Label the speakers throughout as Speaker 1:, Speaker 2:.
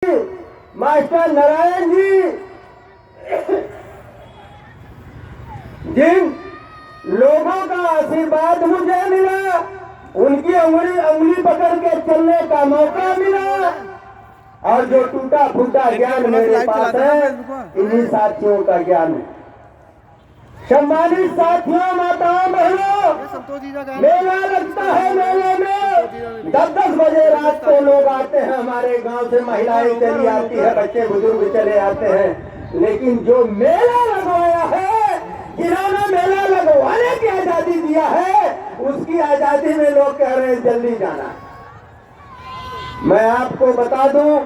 Speaker 1: Master Narayan ji जिन लोगों का आशीर्वाद मुझे मिला, उनकी उंगली पकड़ के चलने का मौका मिला, और जो टूटा फूटा ज्ञान मेरे पास है, इन्हीं साथियों का ज्ञान है। सम्मानित साथियों, माताओं, बहनों, मेला लगता है। मेले में 10-10 बजे रात को लोग आते हैं। हमारे गांव से महिलाएं चली आती है, बच्चे बुजुर्ग चले आते हैं। लेकिन जो मेला लगवाया है, जिन्होंने मेला लगवाने की आजादी दिया है, उसकी आजादी में लोग कह रहे हैं जल्दी जाना। मैं आपको बता दूं,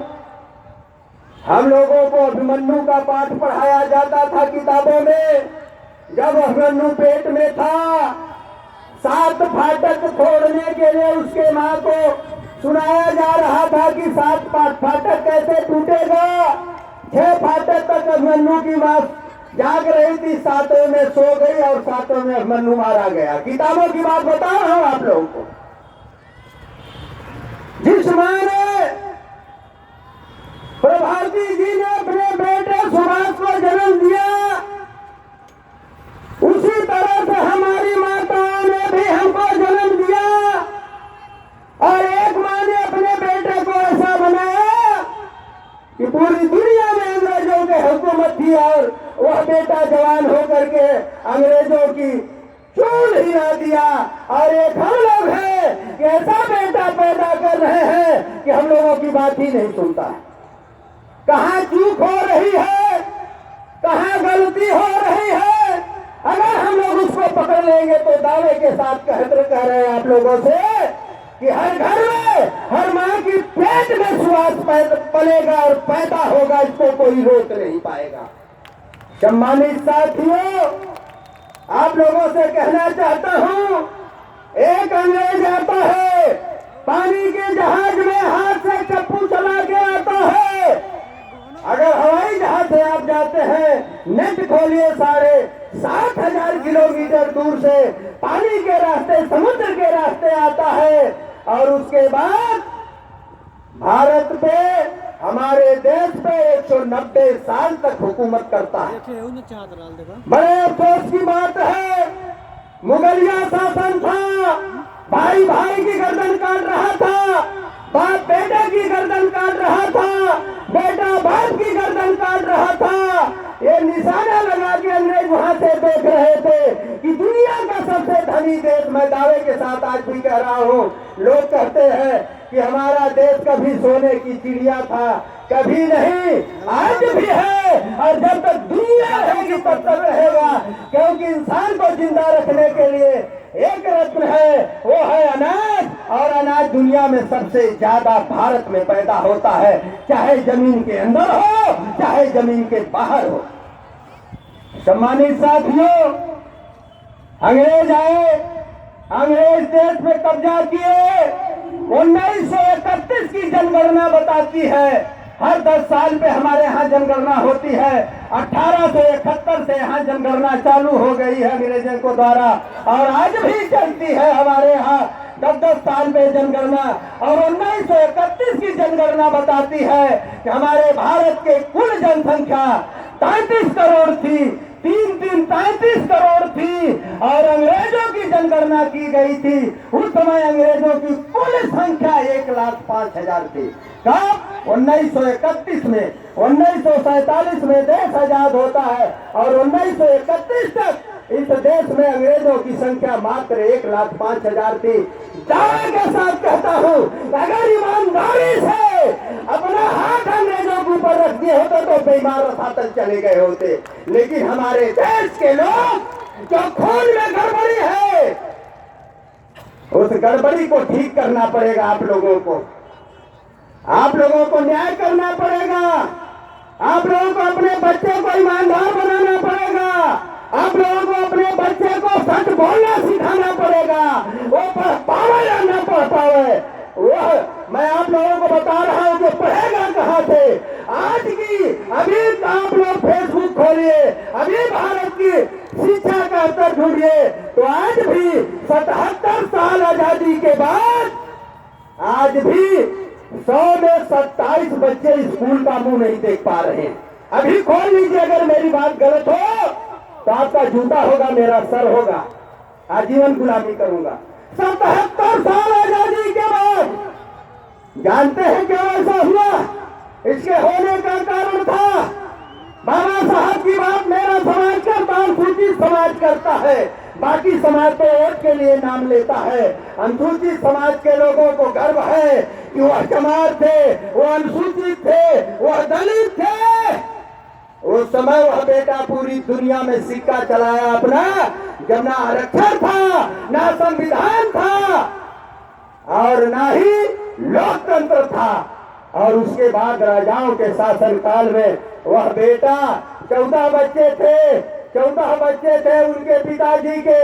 Speaker 1: हम लोगों को अभिमन्यु का पाठ पढ़ाया जाता था किताबों में। जब अभिमन्यु पेट में था, 7 फाटक छोड़ने के लिए उसके मां को सुनाया जा रहा था कि 7 फाटक कैसे टूटेगा। 6 फाटक तक अभिमन्यु की मां जाग रही थी, 7वें में सो गई और 7वें में अभिमन्यु मारा गया। किताबों की बात बता रहा हूं आप लोगों को। जिस मां ने, प्रभावती जी ने अपने बेटे सुभाष को जन्म दिया, उसी तरह से हमारी माताओं ने भी हमको जन्म दिया। और एक मां ने अपने बेटे को ऐसा बनाया कि पूरी दुनिया में अंग्रेजों के हुकूमत थी, और वह बेटा जवान होकर के अंग्रेजों की चूल हिला दिया। और एक हम लोग हैं कि ऐसा बेटा पैदा कर रहे हैं कि हम लोगों की बात ही नहीं सुनता। कहां चूक हो रही है, कहां गलती हो रही है, अगर हम लोग उसको पकड़ लेंगे तो दावे के साथ कह रहे हैं आप लोगों से कि हर घर में, हर मां की पेट में सुहास पलेगा और पैदा होगा, इसको कोई रोक नहीं पाएगा। सम्मानित साथियों, आप लोगों से कहना चाहता हूं, एक अंग्रेज आता है, पानी के जहाज में हाथ से चप्पू चला के आता है। अगर हवाई जहाज से आप जाते हैं, नेट खोलिए, 7,500 किलोमीटर दूर से पानी के रास्ते, समुद्र के रास्ते आता है, और उसके बाद भारत पे, हमारे देश पे 190 साल तक हुकूमत करता है। बड़े अफसोस की बात है, मुगलिया शासन था, भाई भाई की गर्दन काट रहा था, बाप बेटे की गर्दन काट रहा था, बेटा बाप की गर्दन काट रहा था। ये निशाना लगा के अंग्रेज वहां से देख रहे थे कि दुनिया का सबसे धनी देश, मैं दावे के साथ आज भी कह रहा हूं, लोग कहते हैं कि हमारा देश कभी सोने की चिड़िया था, कभी नहीं, आज भी है, और जब तक दुनिया रहेगी तब तक रहेगा। क्योंकि इंसान को जिंदा रखने के लिए एक रत्न है, वो है अनाज, और अनाज दुनिया में सबसे ज्यादा भारत में पैदा होता है, चाहे जमीन के अंदर हो, चाहे जमीन के बाहर हो। सम्मानित साथियों, अंग्रेज आए, अंग्रेज देश में कब्जा किए। 1931 की जनगणना बताती है, हर 10 साल पे हमारे यहाँ जनगणना होती है। 1871 से यहाँ जनगणना चालू हो गई है अंग्रेजों को द्वारा, और आज भी चलती है हमारे यहाँ 10-10 साल पे जनगणना। और 1931 की जनगणना बताती है कि हमारे भारत के कुल जनसंख्या 33 करोड़ थी, 33 करोड़ थी, और अंग्रेजों की जनगणना की गई थी, उस समय अंग्रेजों की कुल संख्या 1,05,000 थी। कब? 1931 में। 1947 में देश आजाद होता है, और 1931 तक इस देश में अंग्रेजों की संख्या मात्र 1,05,000 थी। दावे के साथ कहता हूं, अगर ईमानदारी से अपना हाथ अंग्रेजों के ऊपर रख दिए होते तो बेईमान रसातल चले गए होते। लेकिन हमारे देश के लोग, जो खून में गड़बड़ी है, उस गड़बड़ी को ठीक करना पड़ेगा। आप लोगों को न्याय करना पड़ेगा। आप लोगों को अपने बच्चे को ईमानदार बनाना पड़ेगा। आप लोगों को अपने बच्चे को सच बोलना सिखाना पड़ेगा। वो पढ़ पावे या न पढ़ पावे, वह मैं आप लोगों को बता रहा हूं कि पढ़ेगा कहां से। आज की अभी आप लोग फेसबुक खोलिए, अभी भारत की शिक्षा का स्तर ढूंढिए, तो आज भी 77 साल आजादी के बाद आज भी 100 में 27 बच्चे लिए स्कूल का मुंह नहीं देख पा रहे हैं। अभी खोल लीजिए, अगर मेरी बात गलत हो तो आपका जूता होगा, मेरा सर होगा, आजीवन गुलामी करूंगा। 77 साल आजादी के बाद जानते हैं क्यों ऐसा हुआ? इसके होने का कारण था बाबा साहब की बात मेरा समाज करता, अनुसूचित समाज करता है, बाकी समाज तो वोट के लिए नाम लेता है। अनुसूचित समाज के लोगों को गर्व है कि वह जमात थे, वह अनुसूचित थे, वह दलित थे। उस समय वह बेटा पूरी दुनिया में सिक्का चलाया अपना, जब ना आरक्षण था, ना संविधान था और ना ही लोकतंत्र था। और उसके बाद राजाओं के शासनकाल में वह बेटा 14 बच्चे थे, 14 बच्चे थे उनके पिताजी के,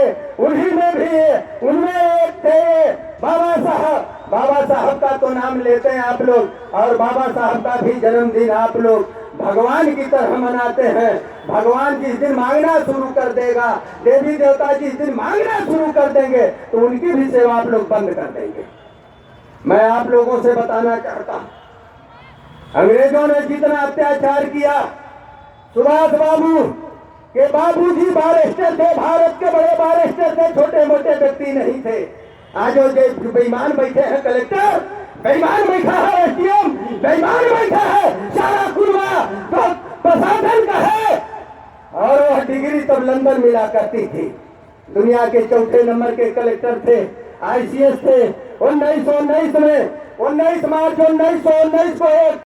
Speaker 1: उनमें एक थे बाबा साहब। बाबा साहब का तो नाम लेते हैं आप लोग, और बाबा साहब का भी जन्मदिन आप लोग भगवान की तरह मनाते हैं। भगवान जिस दिन मांगना शुरू कर देगा, देवी देवता जिस दिन मांगना शुरू कर देंगे, तो उनकी भी सेवा आप लोग बंद कर देंगे। मैं आप लोगों से बताना चाहता हूं, अंग्रेजों ने जितना अत्याचार किया, सुभाष बाबू के बाबूजी बैरिस्टर थे, भारत के बड़े बैरिस्टर थे, छोटे मोटे व्यक्ति नहीं थे। आज जो बेईमान बैठे हैं कलेक्टर, बेईमान बैठा है एसडीएम, बेईमान बैठा है सारा कुर्बा तो प्रशासन का है। और वह डिग्री तब लंदन मिला करती थी। दुनिया के चौथे नंबर के कलेक्टर थे, आईसीएस थे। 1919 में 19 मार्च 1919 को एक